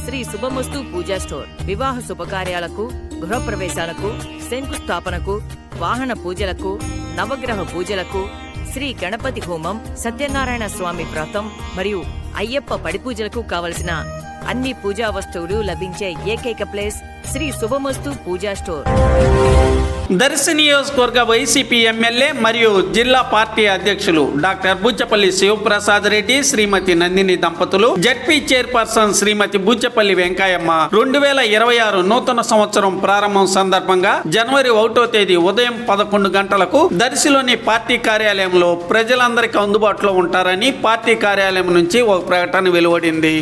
శ్రీ శుభమస్తు పూజా store వివాహ శుభకార్యాలకు, గృహప్రవేశాలకు, శంకుస్థాపనకు, వాహన పూజలకు, నవగ్రహ పూజలకు, శ్రీ గణపతి హోమం, సత్యనారాయణ స్వామి వ్రతం మరియు అయ్యప్ప పడి పూజలకు కావలసిన అన్ని పూజా వస్తువులు లభించే ఏకైక ప్లేస్ శ్రీ శుభమస్తు పూజా స్టోర్. దర్శి నియోజకవర్గ వైసీపీ ఎమ్మెల్యే మరియు జిల్లా పార్టీ అధ్యక్షులు డాక్టర్ బూచపల్లి శివప్రసాద్ రెడ్డి, శ్రీమతి నందిని దంపతులు, జడ్పీ చైర్పర్సన్ శ్రీమతి బూచపల్లి వెంకయ్యమ్మ 2026 నూతన సంవత్సరం ప్రారంభం సందర్భంగా జనవరి 1వ తేదీ ఉదయం 11 గంటలకు దర్శిలోని పార్టీ కార్యాలయంలో ప్రజలందరికీ అందుబాటులో ఉంటారని పార్టీ కార్యాలయం నుంచి ఒక ప్రకటన వెలువడింది.